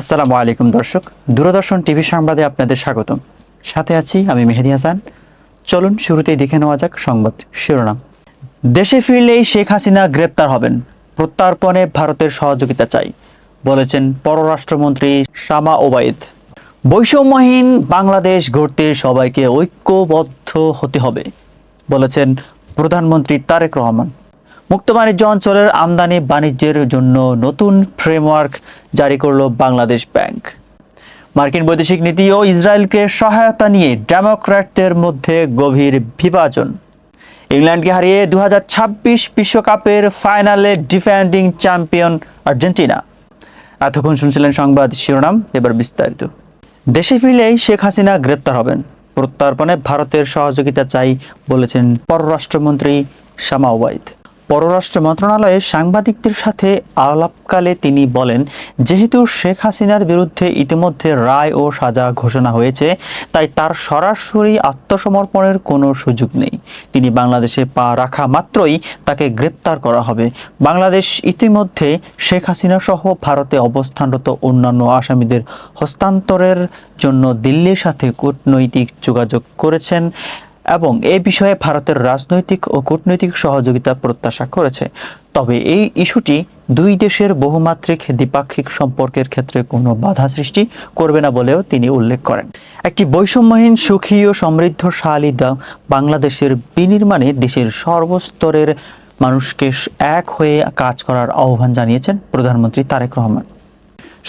আসসালামু আলাইকুম দর্শক, দূরদর্শন টিভি সংবাদে আপনাদের স্বাগতম। সাথে আছি আমি মেহেদী হাসান। চলুন শুরুতেই দেখে নেওয়া যাক সংবাদ শিরোনাম। দেশে ফিরলেই শেখ হাসিনা গ্রেপ্তার হবেন, প্রত্যর্পণে ভারতের সহযোগিতা চাই, বলেছেন পররাষ্ট্রমন্ত্রী শামা ওবায়েদ। বৈষম্যহীন বাংলাদেশ গড়তে সবাইকে ঐক্যবদ্ধ হতে হবে, বলেছেন প্রধানমন্ত্রী তারেক রহমান। মুক্ত বাণিজ্য অঞ্চলের আমদানি বাণিজ্যের জন্য নতুন ফ্রেমওয়ার্ক জারি করল বাংলাদেশ ব্যাংক। মার্কিন বৈদেশিক নীতি ও ইসরায়েলকে সহায়তা নিয়ে ডেমোক্র্যাটদের মধ্যে গভীর বিভাজন। ইংল্যান্ডকে হারিয়ে 2026 বিশ্বকাপের ফাইনালে ডিফেন্ডিং চ্যাম্পিয়ন আর্জেন্টিনা। এতক্ষণ শুনছিলেন সংবাদ শিরোনাম, এবার বিস্তারিত। দেশে ফিরলেই শেখ হাসিনা গ্রেপ্তার হবেন, প্রত্যর্পণে ভারতের সহযোগিতা চাই, বলেছেন পররাষ্ট্রমন্ত্রী শামা ওবায়েদ। পররাষ্ট্র মন্ত্রণালয়ে সাংবাদিকদের সাথে আলাপকালে তিনি বলেন, যেহেতু শেখ হাসিনার বিরুদ্ধে ইতিমধ্যে রায় ও সাজা ঘোষণা হয়েছে, তাই তার সরাসরি আত্মসমর্পণের কোনো সুযোগ নেই। তিনি বাংলাদেশে পা রাখা মাত্রই তাকে গ্রেপ্তার করা হবে। বাংলাদেশ ইতিমধ্যে শেখ হাসিনা সহ ভারতে অবস্থানরত অন্যান্য আসামিদের হস্তান্তরের জন্য দিল্লির সাথে কূটনৈতিক যোগাযোগ করেছেন এবং এ বিষয়ে ভারতের রাজনৈতিক ও কূটনৈতিক সহযোগিতা প্রত্যাশা করেছে। তবে এই ইস্যুটি দুই দেশের বহুমাত্রিক দ্বিপাক্ষিক সম্পর্কের ক্ষেত্রে কোনো বাধা সৃষ্টি করবে না বলেও তিনি উল্লেখ করেন। একটি বৈষম্যহীন, সুখী ও সমৃদ্ধশালী বাংলাদেশের বিনির্মাণে দেশের সর্বস্তরের মানুষকে এক হয়ে কাজ করার আহ্বান জানিয়েছেন প্রধানমন্ত্রী তারেক রহমান।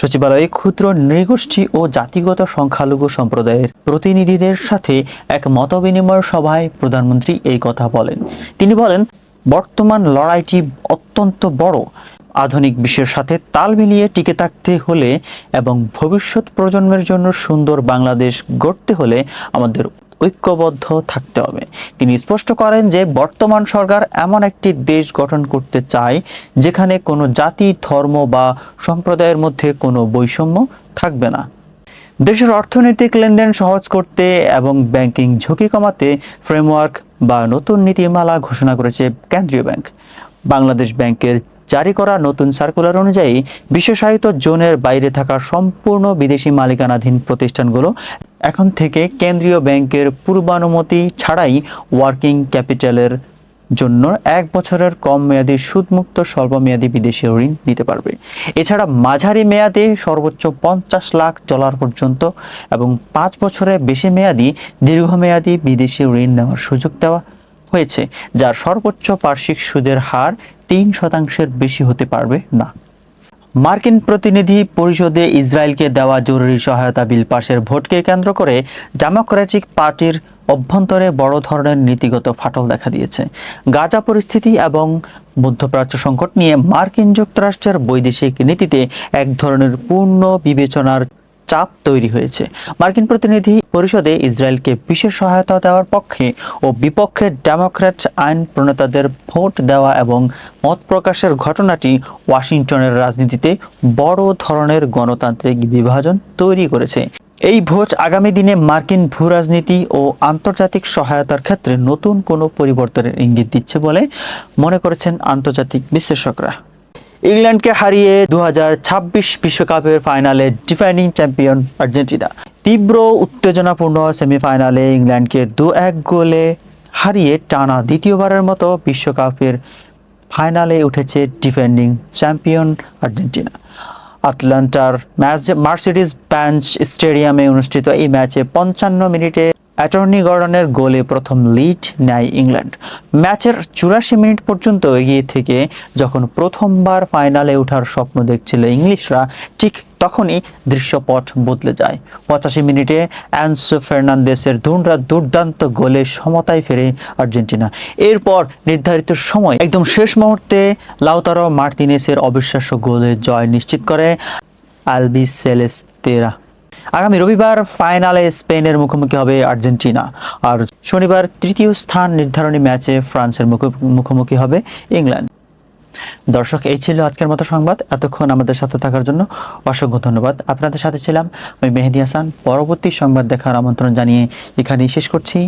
সচিবালয়ে ক্ষুদ্র নৃগোষ্ঠী ও জাতিগত সংখ্যালঘু সম্প্রদায়ের প্রতিনিধিদের সাথে এক মতবিনিময় সভায় প্রধানমন্ত্রী এই কথা বলেন। তিনি বলেন, বর্তমান লড়াইটি অত্যন্ত বড়। আধুনিক বিশ্বের সাথে তাল মিলিয়ে টিকে থাকতে হলে এবং ভবিষ্যৎ প্রজন্মের জন্য সুন্দর বাংলাদেশ গড়তে হলে আমাদের ঐক্যবদ্ধ থাকতে হবে। তিনি স্পষ্ট করেন যে বর্তমান সরকার এমন একটি দেশ গঠন করতে চায় যেখানে কোনো জাতি, ধর্ম বা সম্প্রদায়ের মধ্যে কোনো বৈষম্য থাকবে না। দেশের অর্থনৈতিক লেনদেন সহজ করতে এবং ব্যাংকিং ঝুঁকি কমাতে ফ্রেমওয়ার্ক বা নতুন নীতিমালা ঘোষণা করেছে কেন্দ্রীয় ব্যাংক। বাংলাদেশ ব্যাংকের জারি করা নতুন সার্কুলার অনুযায়ী বিশেষায়িত জোনের বাইরে থাকা সম্পূর্ণ বিদেশি মালিকানাধীন প্রতিষ্ঠানগুলো এখন থেকে কেন্দ্রীয় ব্যাংকের পূর্বানুমতি ছাড়াই ওয়ার্কিং ক্যাপিটালের জন্য 1 বছরের কম মেয়াদী সুদমুক্ত স্বল্পমেয়াদী বিদেশি ঋণ নিতে পারবে। এছাড়া মাঝারি মেয়াদে সর্বোচ্চ $50 লাখ পর্যন্ত এবং 5 বছরের বেশি মেয়াদী দীর্ঘমেয়াদী বিদেশি ঋণ নেওয়ার সুযোগ দেওয়া হয়েছে, যার সর্বোচ্চ বার্ষিক সুদের হার 3% বেশি হতে পারবে না। মার্কিন প্রতিনিধি পরিষদে ইসরায়েলকে দেওয়া জরুরি সহায়তা বিল পাশের ভোটকে কেন্দ্র করে ডেমোক্রেটিক পার্টির অভ্যন্তরে বড় ধরনের নীতিগত ফাটল দেখা দিয়েছে। গাজা পরিস্থিতি এবং মধ্যপ্রাচ্য সংকট নিয়ে মার্কিন যুক্তরাষ্ট্রের বৈদেশিক নীতিতে এক ধরনের পূর্ণ বিবেচনার চাপ তৈরি হয়েছে। মার্কিন প্রতিনিধি পরিষদে ইসরায়েলকে বিশেষ সহায়তা দেওয়ার পক্ষে ও বিপক্ষে ডেমোক্র্যাট আইন প্রণেতাদের ভোট দেওয়া এবং মত প্রকাশের ঘটনাটি ওয়াশিংটনের রাজনীতিতে বড় ধরনের গণতান্ত্রিক বিভাজন তৈরি করেছে। এই ভোট আগামী দিনে মার্কিন ভূরাজনীতি ও আন্তর্জাতিক সহায়তার ক্ষেত্রে নতুন কোনো পরিবর্তনের ইঙ্গিত দিচ্ছে বলে মনে করেছেন আন্তর্জাতিক বিশ্লেষকরা। ইংল্যান্ডকে হারিয়ে 2026 বিশ্বকাপের ফাইনালে ডিফেন্ডিং চ্যাম্পিয়ন আর্জেন্টিনা। তীব্র উত্তেজনাপূর্ণ সেমিফাইনালে ইংল্যান্ডকে 2-1 গোলে হারিয়ে টানা দ্বিতীয়বারের মতো বিশ্বকাপের ফাইনালে উঠেছে ডিফেন্ডিং চ্যাম্পিয়ন আর্জেন্টিনা। আটলান্টার মার্সিডিজ বেঞ্চ স্টেডিয়ামে অনুষ্ঠিত এই ম্যাচে 55 মিনিটে অ্যাটর্নি গর্ডনের গোলে প্রথম লিড নেয় ইংল্যান্ড। ম্যাচের 84 মিনিট পর্যন্ত এগিয়ে থেকে যখন প্রথমবার ফাইনালে ওঠার স্বপ্ন দেখছিল ইংলিশরা, ঠিক তখনই দৃশ্যপট বদলে যায়। 85 মিনিটে অ্যানসো ফার্নান্দেসের দুর্দান্ত গোলে সমতায় ফেরে আর্জেন্টিনা। এরপর নির্ধারিত সময় একদম শেষ মুহূর্তে লাউতারো মার্তিনেসের অবিশ্বাস্য গোলে জয় নিশ্চিত করে আলবিসেলেস্তেরা। আগামী রবিবার ফাইনালে স্পেনের মুখোমুখি হবে আর্জেন্টিনা, আর শনিবার তৃতীয় স্থান নির্ধারণী ম্যাচে ফ্রান্সের মুখোমুখি হবে ইংল্যান্ড। দর্শক, এই ছিল আজকের মতো সংবাদ। এতক্ষণ আমাদের সাথে থাকার জন্য অসংখ্য ধন্যবাদ। আপনাদের সাথে ছিলাম আমি মেহেদী হাসান। পরবর্তী সংবাদ দেখার আমন্ত্রণ জানিয়ে এখানেই শেষ করছি।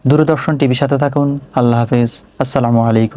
দূরদর্শন টিভির সাথে থাকুন। আল্লাহ হাফেজ। আসসালামু আলাইকুম।